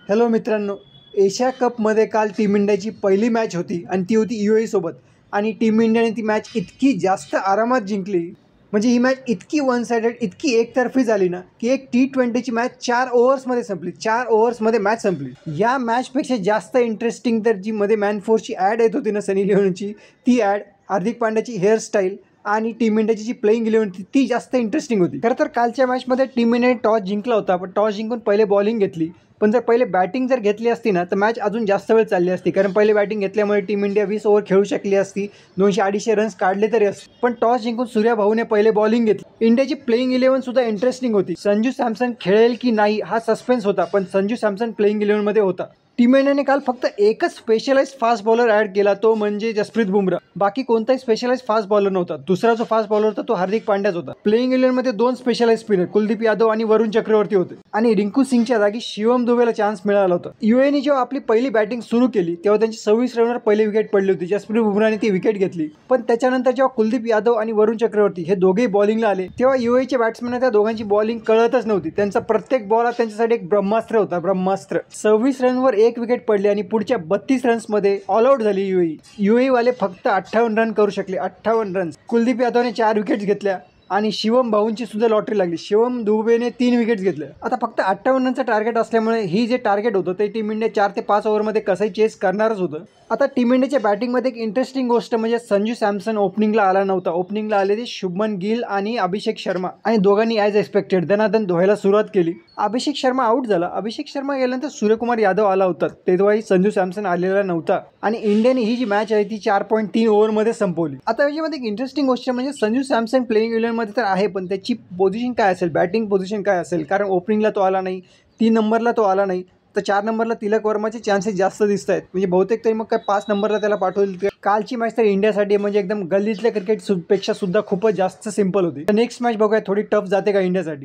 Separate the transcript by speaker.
Speaker 1: Hello मित्रांनो, Asia कपमध्ये काल टीम इंडियाची पहिली मॅच होती आणि ती होती UAE सोबत. आणि टीम इंडियाने ती मॅच इतकी जास्त आरामात जिंकली, म्हणजे ही मॅच इतकी वन साइडेड, इतकी एकतर्फी झाली ना की एक T20ची मॅच 4 ओव्हर्समध्ये संपली. 4 ओव्हर्समध्ये मॅच संपली. या मॅचपेक्षा जास्त इंटरेस्टिंग तर जी मध्ये मॅनफोर्सची ॲड येत होती ना, सनी लिओनची, ती ॲड, हार्दिक पांड्याची हेअरस्टाईल आणि टीम इंडियाची जी प्लेइंग इलेव्हन होती ती जास्त इंटरेस्टिंग होती. खरं तर कालच्या मॅचमध्ये टीम इंडियाने टॉस जिंकला होता, पण टॉस जिंकून पहिले बॉलिंग घेतली. पण जर पहिले बॅटिंग जर घेतली असती ना तर मॅच अजून जास्त वेळ चालली असती, कारण पहिले बॅटिंग घेतल्यामुळे टीम इंडिया 20 ओव्हर खेळू शकली असती, 200-250 रन्स काढले तरी असते. पण टॉस जिंकून सूर्या भाऊने पहिले बॉलिंग घेतली. इंडियाची प्लेइंग इलेव्हन सुद्धा इंटरेस्टिंग होती. संजू सॅमसन खेळेल की नाही हा सस्पेन्स होता, पण संजू सॅमसन प्लेइंग इलेव्हनमध्ये होता. टीम इंडियाने काल फक्त एकच स्पेशलाइज फास्ट बॉलर ॲड केला, तो म्हणजे जसप्रीत बुमराह. बाकी कोणताही स्पेशलाइज फास्ट बॉलर नव्हता. दुसरा जो फास्ट बॉलर होता तो हार्दिक पांड्याच होता. प्लेइंग इलेव्हनमध्ये 2 स्पेशलाइज स्पिनर कुलदीप यादव आणि वरुण चक्रवर्ती होते, आणि रिंकू सिंगच्या जागी शिवम दुबेला चान्स मिळाला होता. UAEने जेव्हा आपली पहिली बॅटिंग सुरू केली तेव्हा त्यांची 26 रनवर पहिली विकेट पडली होती. जसप्रीत बुमराहने ती विकेट घेतली. पण त्याच्यानंतर जेव्हा कुलदीप यादव आणि वरुण चक्रवर्ती हे दोघेही बॉलिंगला आले तेव्हा UAEच्या बॅट्समॅनला त्या दोघांची बॉलिंग कळतच नव्हती. त्यांचा प्रत्येक बॉल त्यांच्यासाठी एक ब्रह्मास्त्र होता, ब्रह्मास्त्र. 26 रनवर एक विकेट पडली आणि पुढच्या 32 रन्समध्ये ऑल आउट झाली UAE वाले फक्त 58 रन करू शकले. 58 रन्स. कुलदीप यादवने 4 विकेट्स घेतल्या आणि शिवम भाऊंची सुद्धा लॉटरी लागली. शिवम दुबेने 3 विकेट्स घेतल्या. आता फक्त 58 रनचं टार्गेट असल्यामुळे ही जे टार्गेट होतं ते टीम इंडिया 4 ते 5 ओव्हरमध्ये कसंही चेस करणारच होतं. आता टीम इंडियाच्या बॅटिंगमध्ये एक इंटरेस्टिंग गोष्ट म्हणजे संजू सॅमसन ओपनिंगला आला नव्हता. ओपनिंगला आले ते शुभमन गिल आणि अभिषेक शर्मा, आणि दोघांनी ॲज एक्सपेक्टेड दनादन धुवायला सुरुवात केली. अभिषेक शर्मा आउट झाला. अभिषेक शर्मा गेल्यानंतर सूर्यकुमार यादव आला होता, तेव्हाही संजू सॅमसन आलेला नव्हता. आणि इंडियाने ही जी मॅच आहे ती 4.3 ओव्हरमध्ये संपवली. आता याच्यामध्ये एक इंटरेस्टिंग गोष्ट म्हणजे संजू सॅमसन प्लेइंग इलेव्हनमध्ये तर आहे, पण त्याची पोझिशन काय असेल, बॅटिंग पोझिशन काय असेल, कारण ओपनिंगला तो आला नाही, 3 नंबरला तो आला नाही, तर 4 नंबरला तिलक वर्माचे चान्सेस जास्त दिसत आहेत. म्हणजे बहुतेक तरी मग काय 5 नंबरला त्याला पाठवतील. कालची मॅच तर इंडियासाठी म्हणजे एकदम गल्लीतल्या क्रिकेट पेक्षा सुद्धा खूपच जास्त सिंपल होती. नेक्स्ट मॅच बघूया, थोडी टफ जाते का इंडियासाठी.